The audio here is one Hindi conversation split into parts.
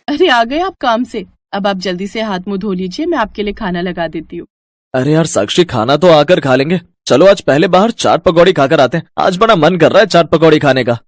अरे आ गए आप काम से? अब आप जल्दी से हाथ मुंह धो लीजिए, मैं आपके लिए खाना लगा देती हूँ। अरे यार साक्षी, खाना तो आकर खा लेंगे। चलो आज पहले बाहर चाट पकौड़ी खाकर आते हैं, आज बड़ा मन कर रहा है चाट पकौड़ी खाने का।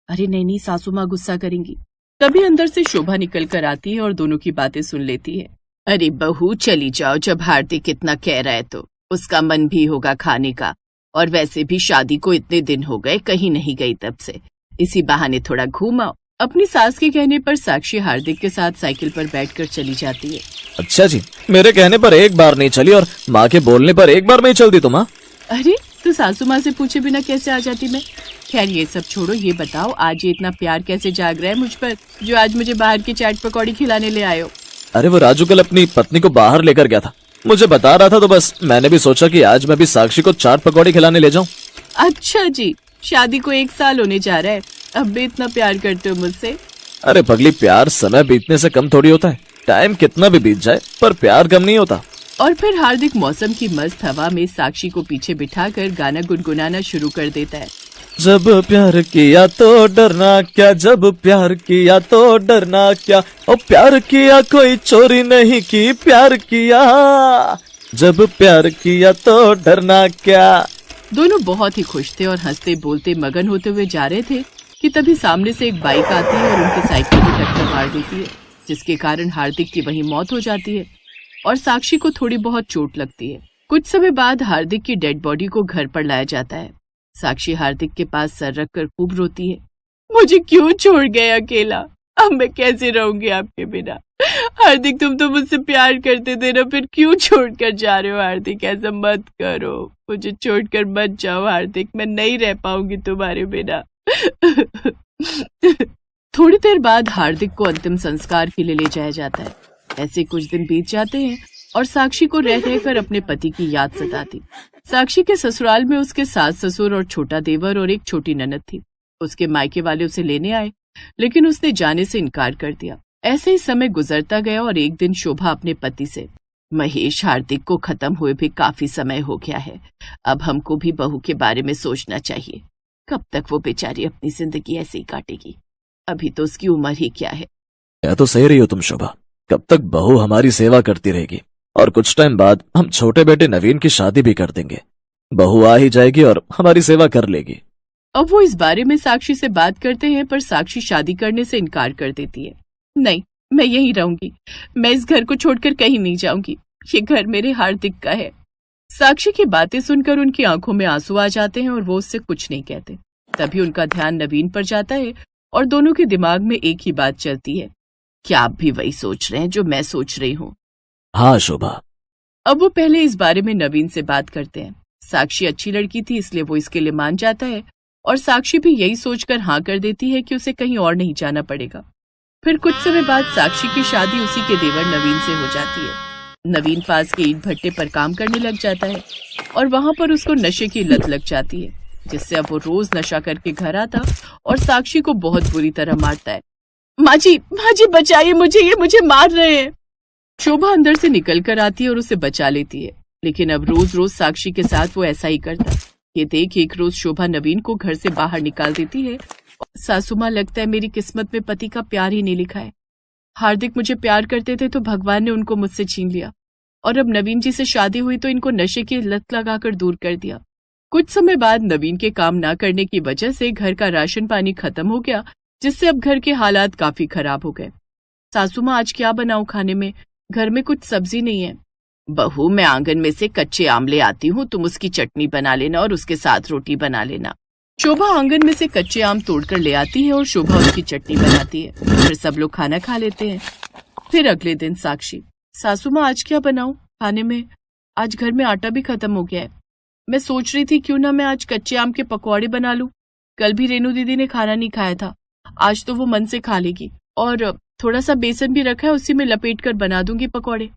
अरे नहीं नहीं, सासू माँ गुस्सा करेंगी। तभी अंदर से शोभा निकल कर आती है और दोनों की बातें सुन लेती है। अरे बहू चली जाओ, जब हार्दिक इतना कह रहा है तो उसका मन भी होगा खाने का। और वैसे भी शादी को इतने दिन हो गए, कहीं नहीं गई तब से, इसी बहाने थोड़ा घूम आओ। अपनी सास के कहने पर साक्षी हार्दिक के साथ साइकिल पर बैठकर चली जाती है। अच्छा जी, मेरे कहने पर एक बार नहीं चली और माँ के बोलने पर एक बार नहीं चलती तुम? अरे तो सासू माँ से पूछे बिना कैसे आ जाती मैं? खैर ये सब छोड़ो, ये बताओ आज ये इतना प्यार कैसे जाग रहा है मुझ पर, जो आज मुझे बाहर की चाट पकौड़ी खिलाने ले आए हो? अरे वो राजू कल अपनी पत्नी को बाहर लेकर गया था, मुझे बता रहा था, तो बस मैंने भी सोचा कि आज मैं भी साक्षी को चाट पकौड़ी खिलाने ले जाऊं। अच्छा जी, शादी को 1 साल होने जा रहा है, अब भी इतना प्यार करते हो मुझसे? अरे पगली, प्यार समय बीतने से कम थोड़ी होता है। टाइम कितना भी बीत जाए पर प्यार कम नहीं होता। और फिर हार्दिक मौसम की मस्त हवा में साक्षी को पीछे बिठाकर गाना गुनगुनाना शुरू कर देता है। जब प्यार किया तो डरना क्या, जब प्यार किया तो डरना क्या, ओ प्यार किया कोई चोरी नहीं की, प्यार किया जब प्यार किया तो डरना क्या। दोनों बहुत ही खुश थे और हंसते बोलते मगन होते हुए जा रहे थे कि तभी सामने से एक बाइक आती है और उनकी साइकिल को टक्कर मार देती है, जिसके कारण हार्दिक की वहीं मौत हो जाती है और साक्षी को थोड़ी बहुत चोट लगती है। कुछ समय बाद हार्दिक की डेड बॉडी को घर पर लाया जाता है। साक्षी हार्दिक के पास सर रखकर खूब रोती है। मुझे क्यों छोड़ गए अकेला? अब मैं कैसे रहूंगी आपके बिना? हार्दिक तुम तो मुझसे प्यार करते थे ना, फिर क्यों छोड़कर जा रहे हो? हार्दिक ऐसा मत करो, मुझे छोड़कर मत जाओ हार्दिक, मैं नहीं रह पाऊंगी तुम्हारे बिना। थोड़ी देर बाद हार्दिक को अंतिम संस्कार के लिए ले जाया जाता है। ऐसे कुछ दिन बीत जाते हैं और साक्षी को रह रहकर अपने पति की याद सताती। साक्षी के ससुराल में उसके सास ससुर और छोटा देवर और एक छोटी ननद थी। उसके मायके वाले उसे लेने आए, लेकिन उसने जाने से इनकार कर दिया। ऐसे ही समय गुजरता गया और एक दिन शोभा अपने पति से, महेश, हार्दिक को खत्म हुए भी काफी समय हो गया है, अब हमको भी बहू के बारे में सोचना चाहिए। कब तक वो बेचारी अपनी जिंदगी ऐसे ही काटेगी? अभी तो उसकी उम्र ही क्या है। या तो सही रही हो तुम शोभा, कब तक बहू हमारी सेवा करती रहेगी और कुछ टाइम बाद हम छोटे बेटे नवीन की शादी भी कर देंगे। बहू आ ही जाएगी और हमारी सेवा कर लेगी। अब वो इस बारे में साक्षी से बात करते हैं, पर साक्षी शादी करने से इनकार कर देती है। नहीं, मैं यहीं रहूंगी, मैं इस घर को छोड़कर कहीं नहीं जाऊंगी, ये घर मेरे हार्दिक का है। साक्षी की बातें सुनकर उनकी आंखों में आंसू आ जाते हैं और वो उससे कुछ नहीं कहते। तभी उनका ध्यान नवीन पर जाता है और दोनों के दिमाग में एक ही बात चलती है, क्या आप भी वही सोच रहे हैं जो मैं सोच रही हूँ? हाँ शोभा। अब वो पहले इस बारे में नवीन से बात करते हैं। साक्षी अच्छी लड़की थी, इसलिए वो इसके लिए मान जाता है और साक्षी भी यही सोचकर हाँ कर देती है कि उसे कहीं और नहीं जाना पड़ेगा। फिर कुछ समय बाद साक्षी की शादी उसी के देवर नवीन से हो जाती है। नवीन पास के ईंट भट्टे पर काम करने लग जाता है और वहां पर उसको नशे की लत लग जाती है, जिससे अब वो रोज नशा करके घर आता और साक्षी को बहुत बुरी तरह मारता है। माँ जी बचाइए मुझे, ये मुझे मार रहे हैं। शोभा अंदर से निकल कर आती है और उसे बचा लेती है, लेकिन अब रोज रोज साक्षी के साथ वो ऐसा ही करता। ये देख एक रोज शोभा नवीन को घर से बाहर निकाल देती है। सासू माँ, लगता है मेरी किस्मत में पति का प्यार ही नहीं लिखा है। हार्दिक मुझे प्यार करते थे तो भगवान ने उनको मुझसे छीन लिया, और अब नवीन जी से शादी हुई तो इनको नशे की लत लगाकर दूर कर दिया। कुछ समय बाद नवीन के काम ना करने की वजह से घर का राशन पानी खत्म हो गया, जिससे अब घर के हालात काफी खराब हो गए। सासू माँ, आज क्या बनाऊं खाने में? घर में कुछ सब्जी नहीं है। बहू, मैं आंगन में से कच्चे आम ले आती हूँ, तुम उसकी चटनी बना लेना और उसके साथ रोटी बना लेना। शोभा आंगन में से कच्चे आम तोड़कर ले आती है और शोभा उसकी चटनी बनाती है। फिर सब लोग खाना खा लेते हैं। फिर अगले दिन साक्षी, सासू माँ, आज क्या बनाऊं खाने में? आज घर में आटा भी खत्म हो गया है। मैं सोच रही थी क्यों ना मैं आज कच्चे आम के पकौड़े बना लूं। कल भी रेनू दीदी ने खाना नहीं खाया था, आज तो वो मन से खा लेगी, और थोड़ा सा बेसन भी रखा है, उसी में लपेट कर बना दूंगी पकौड़े।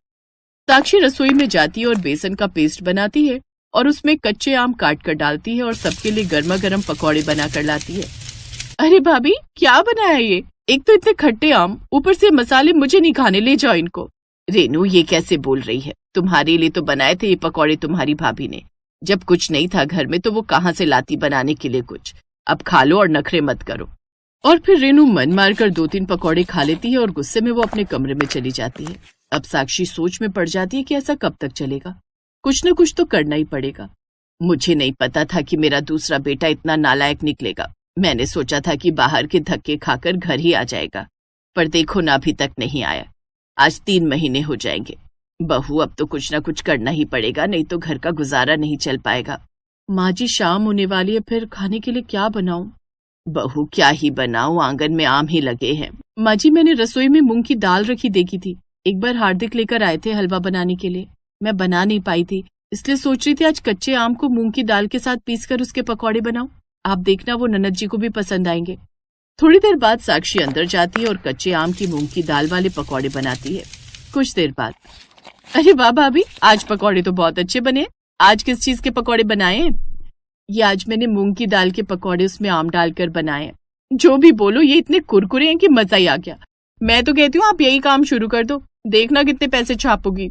साक्षी रसोई में जाती है और बेसन का पेस्ट बनाती है और उसमें कच्चे आम काट कर डालती है और सबके लिए गर्मा गर्म पकौड़े बना कर लाती है। अरे भाभी, क्या बनाया ये? एक तो इतने खट्टे आम, ऊपर से मसाले, मुझे नहीं खाने, ले जाओ इनको। रेनू, ये कैसे बोल रही है? तुम्हारे लिए तो बनाए थे ये पकौड़े तुम्हारी भाभी ने। जब कुछ नहीं था घर में तो वो कहाँ से लाती बनाने के लिए कुछ। अब खा लो और नखरे मत करो। और फिर रेनू मन मारकर 2-3 पकौड़े खा लेती है और गुस्से में वो अपने कमरे में चली जाती है। अब साक्षी सोच में पड़ जाती है कि ऐसा कब तक चलेगा, कुछ न कुछ तो करना ही पड़ेगा। मुझे नहीं पता था कि मेरा दूसरा बेटा इतना नालायक निकलेगा। मैंने सोचा था कि बाहर के धक्के खाकर घर ही आ जाएगा, पर देखो ना, अभी तक नहीं आया। आज 3 महीने हो जाएंगे। बहू, अब तो कुछ ना कुछ करना ही पड़ेगा, नहीं तो घर का गुजारा नहीं चल पाएगा। माँ जी, शाम होने वाली है, फिर खाने के लिए क्या बनाऊं? बहू, क्या ही बनाऊं, आंगन में आम ही लगे हैं। माँ जी, मैंने रसोई में मूंग की दाल रखी देखी थी। एक बार हार्दिक लेकर आए थे हलवा बनाने के लिए, मैं बना नहीं पाई थी, इसलिए सोच रही थी आज कच्चे आम को मूंग की दाल के साथ पीसकर उसके पकौड़े बनाऊं। आप देखना, वो ननद जी को भी पसंद आएंगे। थोड़ी देर बाद साक्षी अंदर जाती है और कच्चे आम की मूंग की दाल वाले पकौड़े बनाती है। कुछ देर बाद, अरे वाह भाभी, आज पकौड़े तो बहुत अच्छे बने। आज किस चीज के पकौड़े बनाए हैं? ये आज मैंने मूंग की दाल के पकौड़े उसमें आम डालकर बनाए हैं। जो भी बोलो, ये इतने कुरकुरे हैं कि मजा ही आ गया। मैं तो कहती हूँ आप यही काम शुरू कर दो, देखना कितने पैसे छापोगी।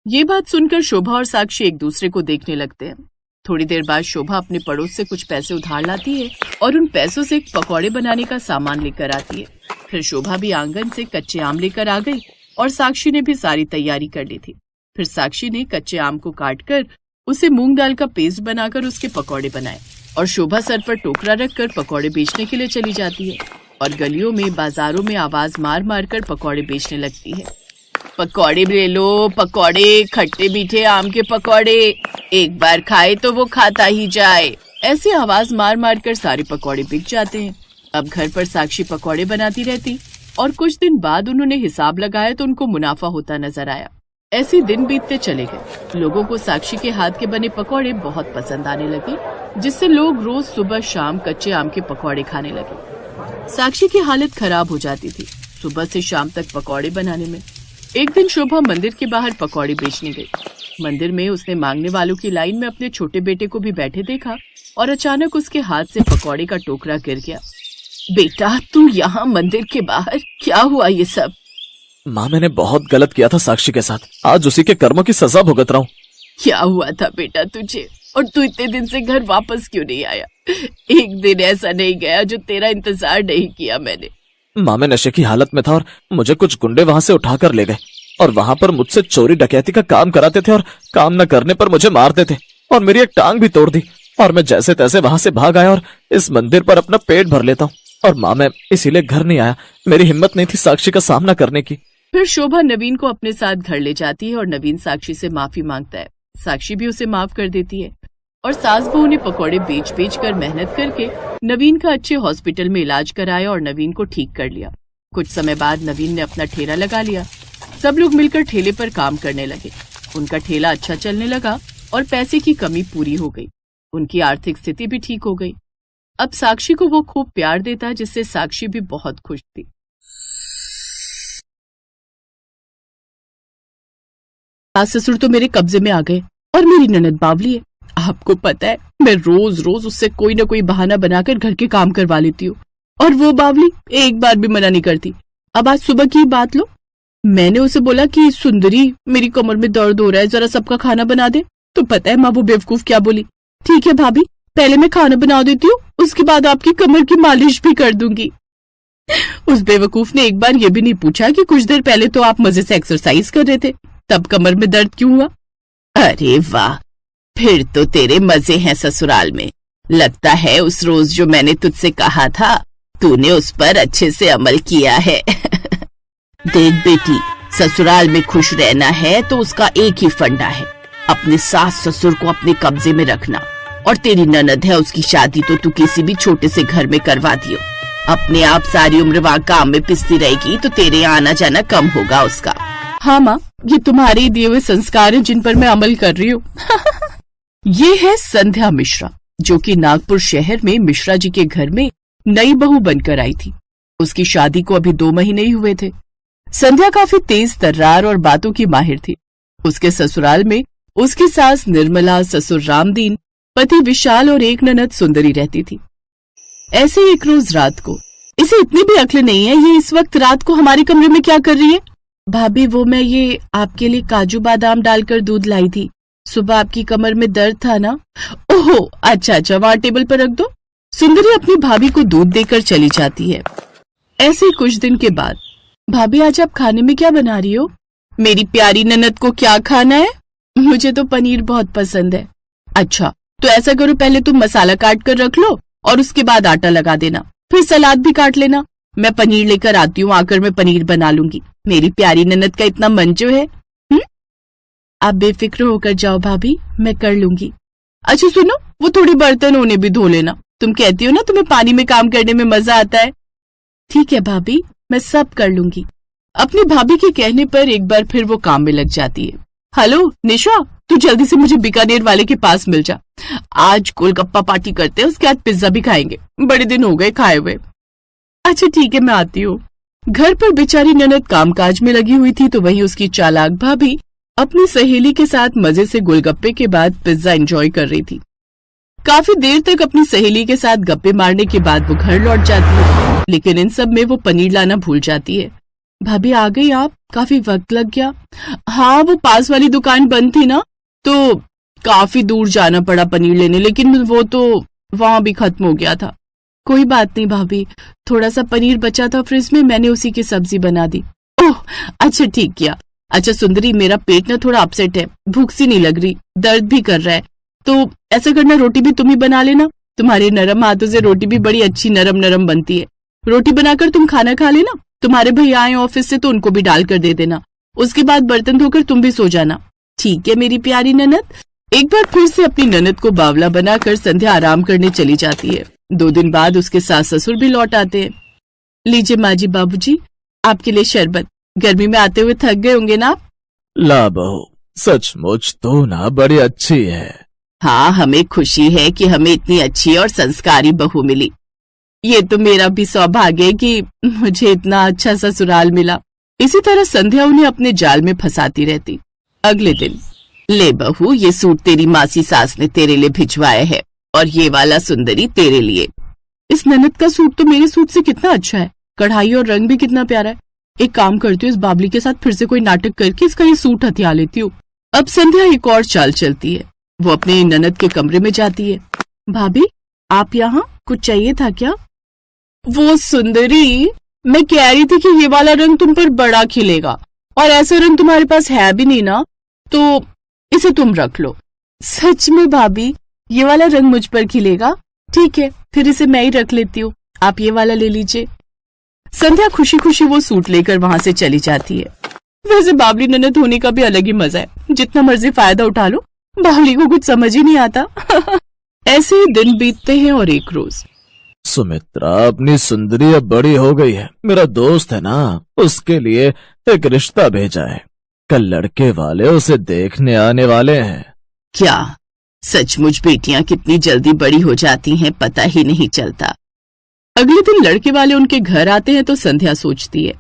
ये बात सुनकर शोभा और साक्षी एक दूसरे को देखने लगते हैं। थोड़ी देर बाद शोभा अपने पड़ोस से कुछ पैसे उधार लाती है और उन पैसों से एक पकौड़े बनाने का सामान लेकर आती है। फिर शोभा भी आंगन से कच्चे आम लेकर आ गई और साक्षी ने भी सारी तैयारी कर ली थी। फिर साक्षी ने कच्चे आम को काटकर उसे मूंग दाल का पेस्ट बनाकर उसके पकौड़े बनाए और शोभा सर पर टोकरा रखकर पकौड़े बेचने के लिए चली जाती है और गलियों में, बाजारों में आवाज मार मार कर पकौड़े बेचने लगती है। पकौड़े ले लो, पकौड़े, खट्टे मीठे आम के पकौड़े, एक बार खाए तो वो खाता ही जाए। ऐसी आवाज मार मार कर सारे पकौड़े बिक जाते हैं। अब घर पर साक्षी पकौड़े बनाती रहती और कुछ दिन बाद उन्होंने हिसाब लगाया तो उनको मुनाफा होता नजर आया। ऐसे दिन बीतते चले गए। लोगों को साक्षी के हाथ के बने पकौड़े बहुत पसंद आने लगे, जिससे लोग रोज सुबह शाम कच्चे आम के पकौड़े खाने लगे। साक्षी की हालत खराब हो जाती थी सुबह से शाम तक पकौड़े बनाने में। एक दिन शोभा मंदिर के बाहर पकौड़े बेचने गई। मंदिर में उसने मांगने वालों की लाइन में अपने छोटे बेटे को भी बैठे देखा और अचानक उसके हाथ से पकौड़े का टोकरा गिर गया। बेटा, तू यहाँ मंदिर के बाहर, क्या हुआ ये सब? माँ, मैंने बहुत गलत किया था साक्षी के साथ, आज उसी के कर्मों की सजा भुगत रहा हूँ। क्या हुआ था बेटा तुझे, और तू इतने दिन से घर वापस क्यों नहीं आया? एक दिन ऐसा नहीं गया जो तेरा इंतजार नहीं किया मैंने। माँ, मैं नशे की हालत में था और मुझे कुछ गुंडे वहां से उठाकर ले गए और वहां पर मुझसे चोरी डकैती का काम कराते थे और काम न करने पर मुझे मारते थे और मेरी एक टांग भी तोड़ दी और मैं जैसे तैसे वहां से भाग आया और इस मंदिर पर अपना पेट भर लेता हूँ। और माँ, मैं इसीलिए घर नहीं आया, मेरी हिम्मत नहीं थी साक्षी का सामना करने की। फिर शोभा नवीन को अपने साथ घर ले जाती है और नवीन साक्षी से माफी मांगता है। साक्षी भी उसे माफ कर देती है और सास बहू ने पकौड़े बेच बेच कर मेहनत करके नवीन का अच्छे हॉस्पिटल में इलाज कराया और नवीन को ठीक कर लिया। कुछ समय बाद नवीन ने अपना ठेला लगा लिया। सब लोग मिलकर ठेले पर काम करने लगे। उनका ठेला अच्छा चलने लगा और पैसे की कमी पूरी हो गई। उनकी आर्थिक स्थिति भी ठीक हो गई। अब साक्षी को वो खूब प्यार देता, जिससे साक्षी भी बहुत खुश थी। सास ससुर तो मेरे कब्जे में आ गए और मेरी ननद बावली है। आपको पता है, मैं रोज रोज उससे कोई न कोई बहाना बनाकर घर के काम करवा लेती हूँ और वो बावली एक बार भी मना नहीं करती। अब आज सुबह की बात लो, मैंने उसे बोला कि सुंदरी, मेरी कमर में दर्द हो रहा है, जरा सबका खाना बना दे। तो पता है माँ, वो बेवकूफ क्या बोली? ठीक है भाभी, पहले मैं खाना बना देती हूँ, उसके बाद आपकी कमर की मालिश भी कर दूंगी। उस बेवकूफ ने एक बार ये भी नहीं पूछा कि कुछ देर पहले तो आप मजे से एक्सरसाइज कर रहे थे, तब कमर में दर्द क्यों हुआ? अरे वाह, फिर तो तेरे मजे हैं ससुराल में। लगता है उस रोज जो मैंने तुझसे कहा था, तूने उस पर अच्छे से अमल किया है। देख बेटी, ससुराल में खुश रहना है तो उसका एक ही फंडा है, अपने सास ससुर को अपने कब्जे में रखना। और तेरी ननद है, उसकी शादी तो तू किसी भी छोटे से घर में करवा दियो। अपने आप सारी उम्र वहाँ काम में पिसती रहेगी तो तेरे यहाँ आना जाना कम होगा उसका। हाँ माँ, ये तुम्हारे दिए हुए संस्कार हैं जिन पर मैं अमल कर रही हूँ। ये है संध्या मिश्रा, जो कि नागपुर शहर में मिश्रा जी के घर में नई बहू बनकर आई थी। उसकी शादी को अभी 2 महीने ही हुए थे। संध्या काफी तेज तर्रार और बातों की माहिर थी। उसके ससुराल में उसकी सास निर्मला, ससुर रामदीन, पति विशाल और एक ननद सुंदरी रहती थी। ऐसे एक रोज रात को, इसे इतनी भी अक्ल नहीं है, ये इस वक्त रात को हमारे कमरे में क्या कर रही है? भाभी, वो मैं ये आपके लिए काजू बादाम डालकर दूध लाई थी। सुबह आपकी कमर में दर्द था ना? ओहो, अच्छा, वहाँ टेबल पर रख दो। सुंदरी अपनी भाभी को दूध देकर चली जाती है। ऐसे ही कुछ दिन के बाद, भाभी आज आप खाने में क्या बना रही हो? मेरी प्यारी ननद को क्या खाना है? मुझे तो पनीर बहुत पसंद है। अच्छा, तो ऐसा करो, पहले तुम मसाला काट कर रख लो और उसके बाद आटा लगा देना, फिर सलाद भी काट लेना। मैं पनीर लेकर आती हूँ, आकर मैं पनीर बना लूंगी। मेरी प्यारी ननद का इतना मन जो है। आप बेफिक्र होकर जाओ भाभी, मैं कर लूंगी। अच्छा सुनो, वो थोड़ी बर्तन उन्हें भी धो लेना। तुम कहती हो ना तुम्हें पानी में काम करने में मजा आता है। ठीक है भाभी, मैं सब कर लूंगी। अपनी भाभी के कहने पर एक बार फिर वो काम में लग जाती है। हेलो निशा, तू जल्दी से मुझे बीकानेर वाले के पास मिल जा। आज गोलगप्पा पार्टी करते हैं, उसके बाद पिज्जा भी खाएंगे, बड़े दिन हो गए खाए हुए। अच्छा ठीक है, मैं आती हूँ। घर पर बेचारी ननद कामकाज में लगी हुई थी तो वहीं उसकी चालाक भाभी अपनी सहेली के साथ मजे से गोलगप्पे के बाद पिज्जा एंजॉय कर रही थी। काफी देर तक अपनी सहेली के साथ गप्पे मारने के बाद वो घर लौट जाती है, लेकिन इन सब में वो पनीर लाना भूल जाती है। भाभी आ गई आप? काफी वक्त लग गया। हाँ, वो पास वाली दुकान बंद थी ना, तो काफी दूर जाना पड़ा पनीर लेने, लेकिन वो तो वहां भी खत्म हो गया था। कोई बात नहीं भाभी, थोड़ा सा पनीर बचा था फ्रिज में, मैंने उसी की सब्जी बना दी। ओह अच्छा, ठीक किया। अच्छा सुंदरी, मेरा पेट ना थोड़ा अपसेट है, भूख सी नहीं लग रही, दर्द भी कर रहा है, तो ऐसा करना रोटी भी तुम ही बना लेना। तुम्हारे नरम हाथों से रोटी भी बड़ी अच्छी नरम नरम बनती है। रोटी बनाकर तुम खाना खा लेना, तुम्हारे भैया आए ऑफिस से तो उनको भी डाल कर दे देना। उसके बाद बर्तन धोकर तुम भी सो जाना। ठीक है मेरी प्यारी ननद। एक बार फिर से अपनी ननद को बावला बनाकर संध्या आराम करने चली जाती है। 2 दिन बाद उसके सास ससुर भी लौट आते हैं। लीजिए माँ जी, बाबूजी, आपके लिए शरबत। गर्मी में आते हुए थक गए होंगे ना आप? ला बहू, सचमुच तो ना बड़ी अच्छी है। हाँ, हमें खुशी है कि हमें इतनी अच्छी और संस्कारी बहू मिली। ये तो मेरा भी सौभाग्य है कि मुझे इतना अच्छा ससुराल मिला। इसी तरह संध्या उन्हें अपने जाल में फंसाती रहती। अगले दिन, ले बहू, ये सूट तेरी मासी सास ने तेरे लिए भिजवाया है और ये वाला सुंदरी तेरे लिए। इस ननद का सूट तो मेरे सूट से कितना अच्छा है, कढ़ाई और रंग भी कितना प्यारा है। एक काम करती हूँ, इस बाबली के साथ फिर से कोई नाटक करके इसका ये सूट हथिया लेती हूँ। अब संध्या एक और चाल चलती है। वो अपने ननद के कमरे में जाती है। भाभी आप यहाँ, कुछ चाहिए था क्या? वो सुंदरी, मैं कह रही थी कि ये वाला रंग तुम पर बड़ा खिलेगा और ऐसा रंग तुम्हारे पास है भी नहीं ना, तो इसे तुम रख लो। सच में भाभी, ये वाला रंग मुझ पर खिलेगा? ठीक है, फिर इसे मैं ही रख लेती हूँ, आप ये वाला ले लीजिए। संध्या खुशी खुशी वो सूट लेकर वहां से चली जाती है। वैसे बावली ननद होने का भी अलग ही मजा है, जितना मर्जी फायदा उठा लो, बावली को कुछ समझ ही नहीं आता। ऐसे ही दिन बीतते हैं और एक रोज, सुमित्रा, अपनी सुंदरी अब बड़ी हो गई है। मेरा दोस्त है ना, उसके लिए एक रिश्ता भेजा है। कल लड़के वाले उसे देखने आने वाले हैं। क्या सचमुच बेटियां कितनी जल्दी बड़ी हो जाती हैं, पता ही नहीं चलता। अगले दिन लड़के वाले उनके घर आते हैं तो संध्या सोचती है,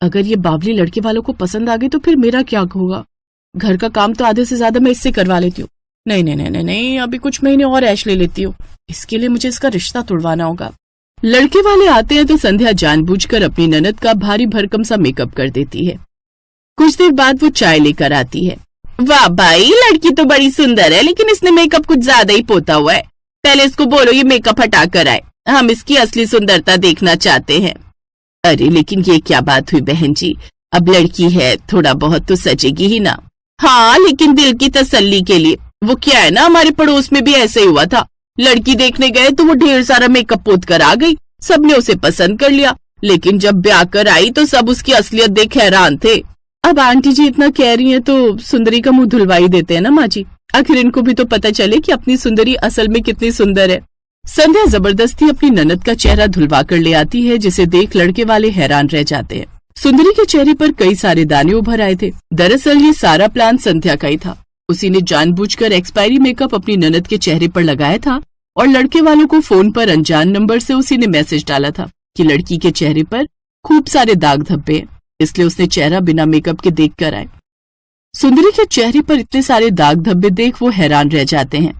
अगर ये बावली लड़के वालों को पसंद आ गई तो फिर मेरा क्या होगा? घर का काम तो आधे से ज्यादा मैं इससे करवा लेती हूँ। नहीं नहीं नहीं नहीं, अभी कुछ महीने और ऐश ले लेती हूँ, इसके लिए मुझे इसका रिश्ता तुड़वाना होगा। लड़के वाले आते हैं तो संध्या जानबूझकर अपनी ननद का भारी भरकम सा मेकअप कर देती है। कुछ देर बाद वो चाय लेकर आती है। वाह भाई, लड़की तो बड़ी सुंदर है, लेकिन इसने मेकअप कुछ ज्यादा ही पोता हुआ है। पहले इसको बोलो ये मेकअप हटा कर आए, हम इसकी असली सुंदरता देखना चाहते हैं। अरे लेकिन ये क्या बात हुई बहन जी, अब लड़की है, थोड़ा बहुत तो सजेगी ही ना। हाँ, लेकिन दिल की तसल्ली के लिए। वो क्या है ना, हमारे पड़ोस में भी ऐसे ही हुआ था। लड़की देखने गए तो वो ढेर सारा मेकअप पोत कर आ गई, सबने उसे पसंद कर लिया, लेकिन जब ब्याह कर आई तो सब उसकी असलियत देख हैरान थे। अब आंटी जी इतना कह रही हैं तो सुंदरी का मुंह धुलवाई देते हैं ना माँ जी, आखिर इनको भी तो पता चले कि अपनी सुंदरी असल में कितनी सुंदर है। संध्या जबरदस्ती अपनी ननद का चेहरा धुलवा कर ले आती है, जिसे देख लड़के वाले हैरान रह जाते हैं। सुंदरी के चेहरे पर कई सारे दाने उभर आए थे। दरअसल ये सारा प्लान संध्या का ही था। उसी ने जानबूझकर एक्सपायरी मेकअप अपनी ननद के चेहरे पर लगाया था और लड़के वालों को फोन पर अनजान नंबर से उसी ने मैसेज डाला था कि लड़की के चेहरे पर खूब सारे दाग धब्बे हैं, इसलिए उसने चेहरा बिना मेकअप के देख कर आए। सुंदरी के चेहरे पर इतने सारे दाग धब्बे देख वो हैरान रह जाते हैं।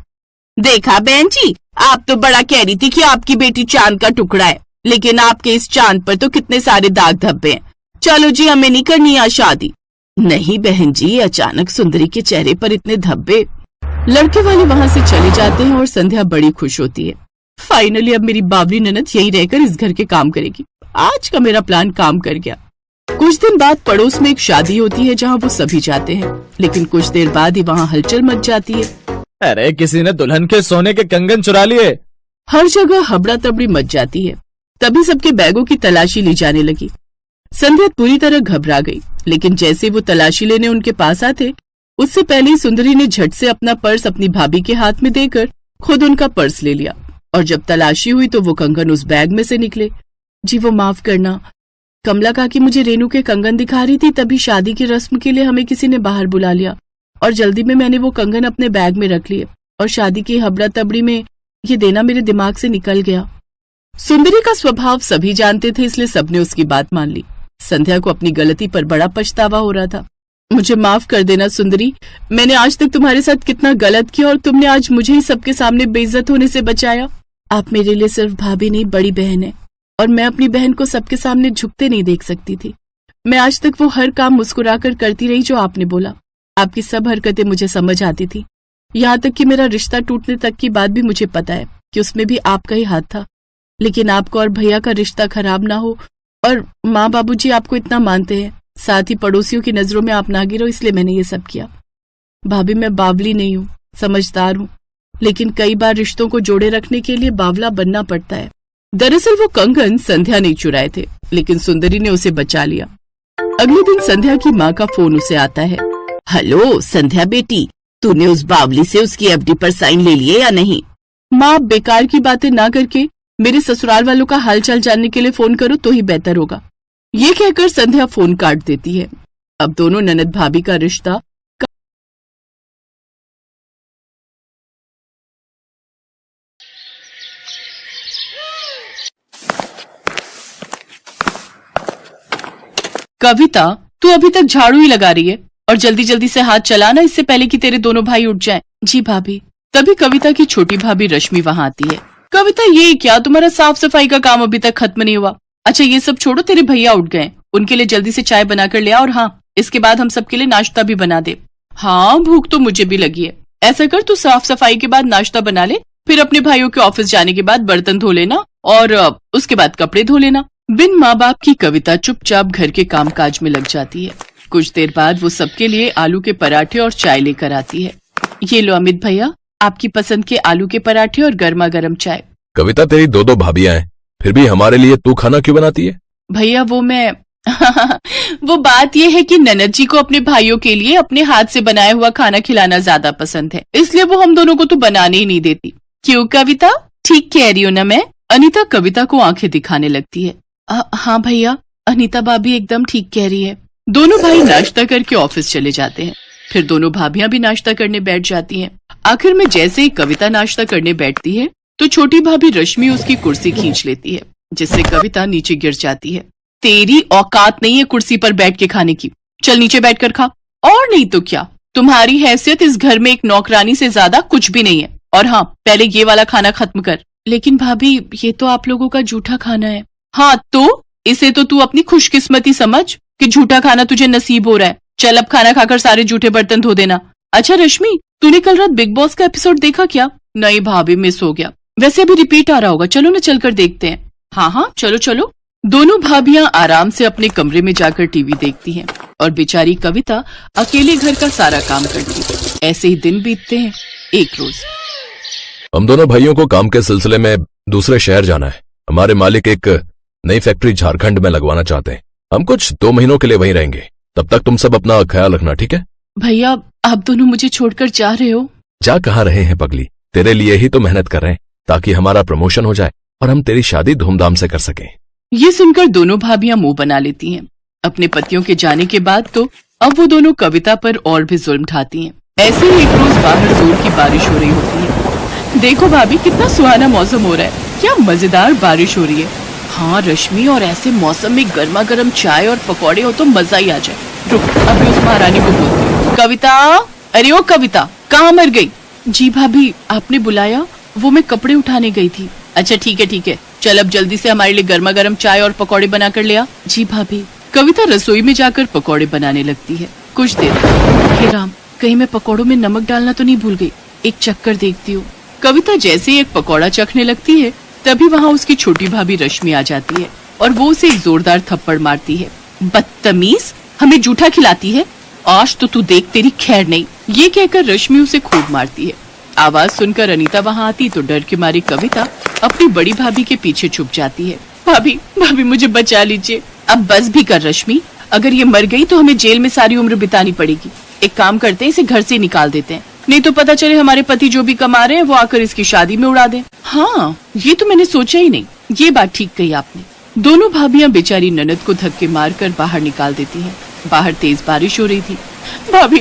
देखा बहन जी, आप तो बड़ा कह रही थी कि आपकी बेटी चांद का टुकड़ा है, लेकिन आपके इस चांद पर तो कितने सारे दाग धब्बे हैं। चलो जी, हमें नहीं करनी है शादी। नहीं बहन जी, अचानक सुंदरी के चेहरे पर इतने धब्बे। लड़के वाले वहां से चले जाते हैं और संध्या बड़ी खुश होती है। फाइनली अब मेरी बावली ननद यहीं रहकर इस घर के काम करेगी। आज का मेरा प्लान काम कर गया। कुछ दिन बाद पड़ोस में एक शादी होती है जहाँ वो सभी जाते हैं, लेकिन कुछ देर बाद ही वहाँ हलचल मच जाती है। अरे किसी ने दुल्हन के सोने के कंगन चुरा लिए। हर जगह हबड़ा तबड़ी मच जाती है। तभी सबके बैगों की तलाशी ली जाने लगी। संध्या पूरी तरह घबरा गई, लेकिन जैसे वो तलाशी लेने उनके पास आते, उससे पहले ही सुंदरी ने झट से अपना पर्स अपनी भाभी के हाथ में देकर खुद उनका पर्स ले लिया। और जब तलाशी हुई तो वो कंगन उस बैग में से निकले। जी वो माफ करना, कमला काकी मुझे रेनू के कंगन दिखा रही थी, तभी शादी की रस्म के लिए हमें किसी ने बाहर बुला लिया और जल्दी में मैंने वो कंगन अपने बैग में रख लिए और शादी की हबड़ा तबड़ी में ये देना मेरे दिमाग से निकल गया। सुंदरी का स्वभाव सभी जानते थे, इसलिए सबने उसकी बात मान ली। संध्या को अपनी गलती पर बड़ा पछतावा हो रहा था। मुझे माफ कर देना सुंदरी, मैंने आज तक तुम्हारे साथ कितना गलत किया और तुमने आज मुझे ही सबके सामने बेइज्जत होने से बचाया। आप मेरे लिए सिर्फ भाभी नहीं, बड़ी बहन है और मैं अपनी बहन को सबके सामने झुकते नहीं देख सकती थी। मैं आज तक वो हर काम मुस्कुराकर करती रही जो आपने बोला। आपकी सब हरकतें मुझे समझ आती थी, यहाँ तक कि मेरा रिश्ता टूटने तक की बात भी मुझे पता है कि उसमें भी आपका ही हाथ था। लेकिन आपको और भैया का रिश्ता खराब ना हो, और माँ बाबूजी आपको इतना मानते हैं, साथ ही पड़ोसियों की नजरों में आप ना गिरो, इसलिए मैंने ये सब किया। भाभी मैं बावली नहीं हूँ, समझदार हूँ, लेकिन कई बार रिश्तों को जोड़े रखने के लिए बावला बनना पड़ता है। दरअसल वो कंगन संध्या नहीं चुराए थे, लेकिन सुंदरी ने उसे बचा लिया। अगले दिन संध्या की माँ का फोन उसे आता है। हेलो संध्या बेटी, तूने उस बावली से उसकी एफडी पर साइन ले लिए या नहीं? माँ बेकार की बातें ना करके मेरे ससुराल वालों का हालचाल जानने के लिए फोन करो तो ही बेहतर होगा। ये कहकर संध्या फोन काट देती है। अब दोनों ननद भाभी का रिश्ता कविता, तू अभी तक झाड़ू ही लगा रही है और जल्दी जल्दी से हाथ चलाना, इससे पहले कि तेरे दोनों भाई उठ जाएं। जी भाभी। तभी कविता की छोटी भाभी रश्मि वहां आती है। कविता, ये क्या तुम्हारा साफ सफाई का काम अभी तक खत्म नहीं हुआ? अच्छा ये सब छोड़ो, तेरे भैया उठ गए, उनके लिए जल्दी से चाय बनाकर ले आ, और हाँ इसके बाद हम सबके लिए नाश्ता भी बना दे। हाँ भूख तो मुझे भी लगी है। ऐसा कर, तू साफ सफाई के बाद नाश्ता बना ले, फिर अपने भाइयों के ऑफिस जाने के बाद बर्तन धो लेना और उसके बाद कपड़े धो लेना। बिन माँ बाप की कविता चुपचाप घर के कामकाज में लग जाती है। कुछ देर बाद वो सबके लिए आलू के पराठे और चाय लेकर आती है। ये लो अमित भैया, आपकी पसंद के आलू के पराठे और गर्मा गर्म चाय। कविता, तेरी दो दो भाभियां हैं, फिर भी हमारे लिए तू खाना क्यों बनाती है? भैया वो मैं वो बात ये है कि ननद जी को अपने भाइयों के लिए अपने हाथ से बनाया हुआ खाना खिलाना ज्यादा पसंद है, इसलिए वो हम दोनों को तो बनाने ही नहीं देती। क्यों कविता, ठीक कह रही हूँ ना मैं? अनीता कविता को आंखें दिखाने लगती है। हाँ भैया, अनीता भाभी एकदम ठीक कह रही है। दोनों भाई नाश्ता करके ऑफिस चले जाते हैं। फिर दोनों भाभियां भी नाश्ता करने बैठ जाती हैं। आखिर में जैसे ही कविता नाश्ता करने बैठती है तो छोटी भाभी रश्मि उसकी कुर्सी खींच लेती है, जिससे कविता नीचे गिर जाती है। तेरी औकात नहीं है कुर्सी पर बैठ के खाने की, चल नीचे बैठकर खा। और नहीं तो क्या, तुम्हारी हैसियत इस घर में एक नौकरानी से ज्यादा कुछ भी नहीं है। और हाँ, पहले ये वाला खाना खत्म कर। लेकिन भाभी ये तो आप लोगों का जूठा खाना है। हाँ तो इसे तो तू अपनी खुशकिस्मती समझ कि झूठा खाना तुझे नसीब हो रहा है। चल अब खाना खाकर सारे जूठे बर्तन धो देना। अच्छा रश्मि, तूने कल रात बिग बॉस का एपिसोड देखा क्या? नहीं भाभी, मिस हो गया। वैसे अभी रिपीट आ रहा होगा, चलो ना चलकर देखते हैं। हाँ हाँ चलो चलो। दोनों भाभियां आराम से अपने कमरे में जाकर टीवी देखती हैं और बेचारी कविता अकेले घर का सारा काम करती है। ऐसे ही दिन बीतते हैं। एक रोज हम दोनों भाइयों को काम के सिलसिले में दूसरे शहर जाना है। हमारे मालिक एक नई फैक्ट्री झारखंड में लगवाना चाहते हैं। हम कुछ 2 महीनों के लिए वहीं रहेंगे। तब तक तुम सब अपना ख्याल रखना, ठीक है? भैया आप दोनों मुझे छोड़कर जा रहे हो? जा कहाँ रहे हैं पगली, तेरे लिए ही तो मेहनत कर रहे हैं ताकि हमारा प्रमोशन हो जाए और हम तेरी शादी धूमधाम से कर सकें। ये सुनकर दोनों भाभियां मुंह बना लेती हैं। अपने पतियों के जाने के बाद तो अब वो दोनों कविता पर और भी जुल्म ढाती हैं। ऐसे ही एक रोज बाहर जोर की बारिश हो रही होती है। देखो भाभी, कितना सुहाना मौसम हो रहा है, क्या मजेदार बारिश हो रही है। हाँ रश्मि, और ऐसे मौसम में गर्मा गर्म चाय और पकौड़े हो तो मजा ही आ जाए। रुक, अभी उस महारानी को बोलती हूँ। कविता, अरे ओ कविता, कहाँ मर गई? जी भाभी, आपने बुलाया? वो मैं कपड़े उठाने गई थी। अच्छा ठीक है, चल अब जल्दी से हमारे लिए गर्मा गर्म चाय और पकौड़े बना कर ले आ। जी भाभी। कविता रसोई में जाकर पकौड़े बनाने लगती है। कुछ देर, हे राम, कहीं मैं पकौड़ों में नमक डालना तो नहीं भूल गई। एक चक्कर देखती हूँ। कविता जैसे ही एक पकौड़ा चखने लगती है तभी वहाँ उसकी छोटी भाभी रश्मि आ जाती है और वो उसे एक जोरदार थप्पड़ मारती है। बदतमीज, हमें जूठा खिलाती है, आज तो तू देख तेरी खैर नहीं। ये कहकर रश्मि उसे खूब मारती है। आवाज सुनकर अनीता वहाँ आती तो डर के मारे कविता अपनी बड़ी भाभी के पीछे छुप जाती है। भाभी भाभी मुझे बचा लीजिए। अब बस भी कर रश्मि, अगर ये मर गई तो हमें जेल में सारी उम्र बितानी पड़ेगी। एक काम करते हैं, इसे घर से निकाल देते हैं, नहीं तो पता चले हमारे पति जो भी कमा रहे हैं वो आकर इसकी शादी में उड़ा दें। हाँ, ये तो मैंने सोचा ही नहीं। ये बात ठीक कही आपने। दोनों भाभियां बेचारी ननद को धक्के मारकर बाहर निकाल देती हैं। बाहर तेज बारिश हो रही थी। भाभी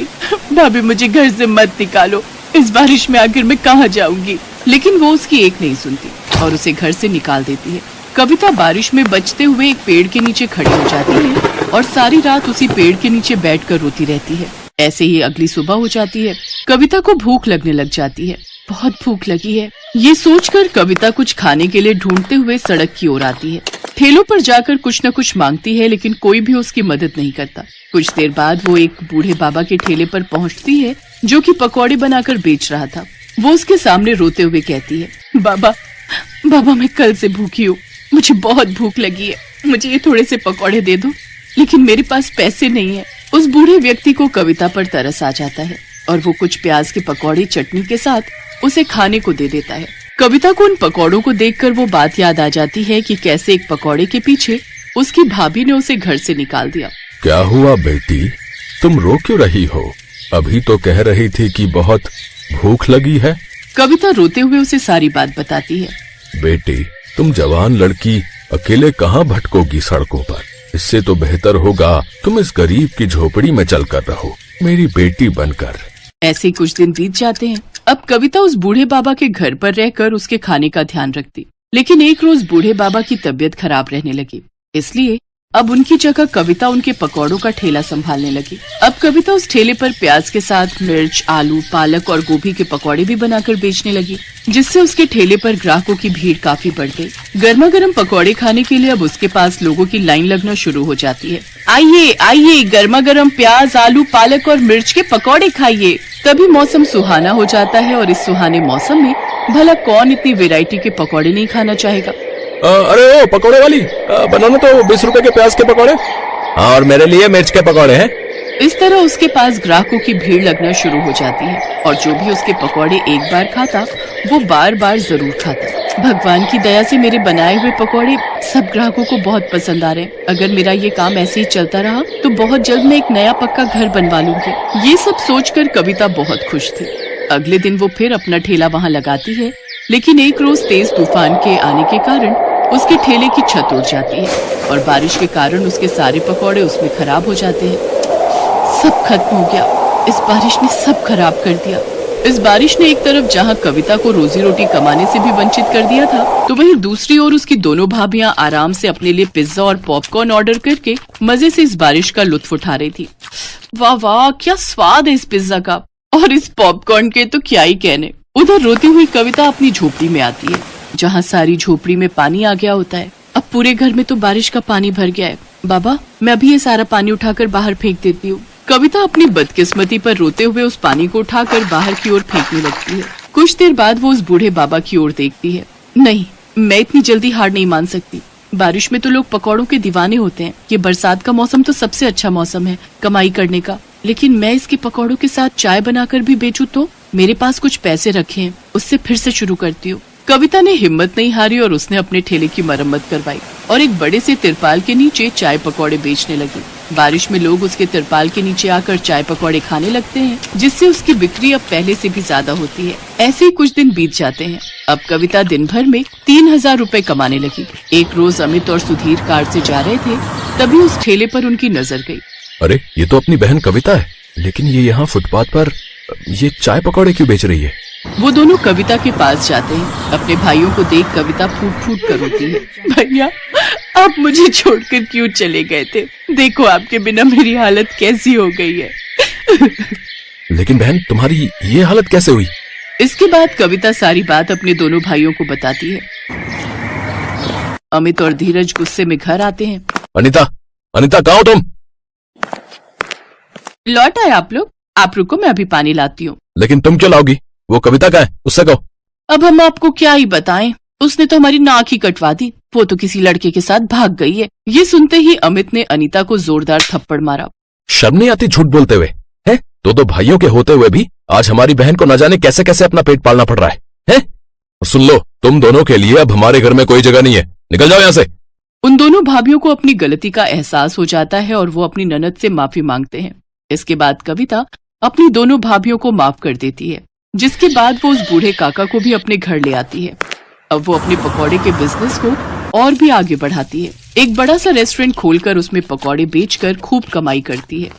भाभी मुझे घर से मत निकालो, इस बारिश में आखिर मैं कहाँ जाऊंगी। लेकिन वो उसकी एक नहीं सुनती और उसे घर से निकाल देती है। कविता बारिश में बचते हुए एक पेड़ के नीचे खड़ी हो जाती है और सारी रात उसी पेड़ के नीचे बैठकर रोती रहती है। ऐसे ही अगली सुबह हो जाती है। कविता को भूख लगने लग जाती है। बहुत भूख लगी है, ये सोचकर कविता कुछ खाने के लिए ढूंढते हुए सड़क की ओर आती है। ठेलों पर जाकर कुछ न कुछ मांगती है लेकिन कोई भी उसकी मदद नहीं करता। कुछ देर बाद वो एक बूढ़े बाबा के ठेले पर पहुंचती है जो कि पकौड़े बनाकर बेच रहा था। वो उसके सामने रोते हुए कहती है, बाबा बाबा मैं कल से भूखी हूँ, मुझे बहुत भूख लगी है, मुझे ये थोड़े से पकौड़े दे दो, लेकिन मेरे पास पैसे नहीं है। उस बूढ़े व्यक्ति को कविता पर तरस आ जाता है और वो कुछ प्याज के पकौड़े चटनी के साथ उसे खाने को दे देता है। कविता को उन पकौड़ों को देखकर वो बात याद आ जाती है कि कैसे एक पकौड़े के पीछे उसकी भाभी ने उसे घर से निकाल दिया। क्या हुआ बेटी, तुम रो क्यों रही हो? अभी तो कह रही थी कि बहुत भूख लगी है। कविता रोते हुए उसे सारी बात बताती है। बेटी, तुम जवान लड़की अकेले कहाँ भटकोगी सड़कों पर? इससे तो बेहतर होगा तुम इस गरीब की झोपड़ी में चलकर रहो, मेरी बेटी बनकर। ऐसे कुछ दिन बीत जाते हैं। अब कविता उस बूढ़े बाबा के घर पर रहकर उसके खाने का ध्यान रखती, लेकिन एक रोज बूढ़े बाबा की तबीयत खराब रहने लगी, इसलिए अब उनकी जगह कविता उनके पकौड़ों का ठेला संभालने लगी। अब कविता उस ठेले पर प्याज के साथ मिर्च, आलू, पालक और गोभी के पकौड़े भी बनाकर बेचने लगी, जिससे उसके ठेले पर ग्राहकों की भीड़ काफी बढ़ गई। गर्मा गर्म पकौड़े खाने के लिए अब उसके पास लोगों की लाइन लगना शुरू हो जाती है। आइए आइए, गर्मा गर्म प्याज, आलू, पालक और मिर्च के पकौड़े खाइए। तभी मौसम सुहाना हो जाता है और इस सुहाने मौसम में भला कौन इतनी वैरायटी के पकौड़े नहीं खाना चाहेगा। अरे ओ पकौड़े वाली, बनाना तो 20 रुपए के प्याज के पकौड़े। हाँ, और मेरे लिए मिर्च के पकौड़े हैं। इस तरह उसके पास ग्राहकों की भीड़ लगना शुरू हो जाती है और जो भी उसके पकौड़े एक बार खाता वो बार बार जरूर खाता। भगवान की दया से मेरे बनाए हुए पकौड़े सब ग्राहकों को बहुत पसंद आ रहे हैं। अगर मेरा ये काम ऐसे ही चलता रहा तो बहुत जल्द मैं एक नया पक्का घर बनवा लूंगी। ये सब सोचकर कविता बहुत खुश थी। अगले दिन वो फिर अपना ठेला वहाँ लगाती है, लेकिन एक रोज तेज तूफान के आने के कारण उसके ठेले की छत उड़ जाती है और बारिश के कारण उसके सारे पकौड़े उसमें खराब हो जाते हैं। सब खत्म हो गया, इस बारिश ने सब खराब कर दिया। इस बारिश ने एक तरफ जहां कविता को रोजी रोटी कमाने से भी वंचित कर दिया था, तो वहीं दूसरी ओर उसकी दोनों भाभियां आराम से अपने लिए पिज्जा और पॉपकॉर्न ऑर्डर करके मजे से इस बारिश का लुत्फ उठा रही थी। वाह वाह, क्या स्वाद है इस पिज्जा का, और इस पॉपकॉर्न के तो क्या ही कहने। उधर रोती हुई कविता अपनी झोपड़ी में आती है, जहाँ सारी झोपड़ी में पानी आ गया होता है। अब पूरे घर में तो बारिश का पानी भर गया है। बाबा, मैं अभी ये सारा पानी उठाकर बाहर फेंक देती हूँ। कविता अपनी बदकिस्मती पर रोते हुए उस पानी को उठाकर बाहर की ओर फेंकने लगती है। कुछ देर बाद वो उस बूढ़े बाबा की ओर देखती है। नहीं, मैं इतनी जल्दी हार नहीं मान सकती। बारिश में तो लोग पकौड़ों के दीवाने होते हैं। ये बरसात का मौसम तो सबसे अच्छा मौसम है कमाई करने का, लेकिन मैं इसके पकौड़ों के साथ चाय बनाकर भी बेचूं तो मेरे पास कुछ पैसे रखे हैं, उससे फिर से शुरू करती हूँ। कविता ने हिम्मत नहीं हारी और उसने अपने ठेले की मरम्मत करवाई और एक बड़े से तिरपाल के नीचे चाय पकौड़े बेचने लगी। बारिश में लोग उसके तिरपाल के नीचे आकर चाय पकौड़े खाने लगते हैं, जिससे उसकी बिक्री अब पहले से भी ज्यादा होती है। ऐसे ही कुछ दिन बीत जाते हैं। अब कविता दिन भर में 3000 रुपए कमाने लगी। एक रोज अमित और सुधीर कार से जा रहे थे, तभी उस ठेले पर उनकी नजर गई। अरे, ये तो अपनी बहन कविता है, लेकिन ये यहाँ फुटपाथ पर ये चाय पकौड़े क्यों बेच रही है? वो दोनों कविता के पास जाते हैं। अपने भाइयों को देख कविता फूट फूट कर रोती है। भैया, आप मुझे छोड़कर क्यों चले गए थे? देखो आपके बिना मेरी हालत कैसी हो गई है। लेकिन बहन, तुम्हारी ये हालत कैसे हुई? इसके बाद कविता सारी बात अपने दोनों भाइयों को बताती है। अमित और धीरज गुस्से में घर आते हैं। अनीता, अनीता, कहाँ हो तुम? लौट आए आप लोग? आप रुको, मैं अभी पानी लाती हूँ। लेकिन तुम क्यों लाओगी? वो कविता का है, उससे कहो। अब हम आपको क्या ही बताएं, उसने तो हमारी नाक ही कटवा दी। वो तो किसी लड़के के साथ भाग गई है। ये सुनते ही अमित ने अनीता को जोरदार थप्पड़ मारा। शर्म नहीं आती झूठ बोलते हुए? हैं? दो भाइयों के होते हुए भी आज हमारी बहन को न जाने कैसे कैसे अपना पेट पालना पड़ रहा है, हैं? सुन लो, तुम दोनों के लिए अब हमारे घर में कोई जगह नहीं है, निकल जाओ यहाँ से। उन दोनों भाभियों को अपनी गलती का एहसास हो जाता है और वो अपनी ननद से माफी मांगते हैं। इसके बाद कविता अपनी दोनों भाभियों को माफ कर देती है, जिसके बाद वो उस बूढ़े काका को भी अपने घर ले आती है। अब वो अपने पकौड़े के बिजनेस को और भी आगे बढ़ाती है। एक बड़ा सा रेस्टोरेंट खोलकर उसमें पकौड़े बेचकर खूब कमाई करती है।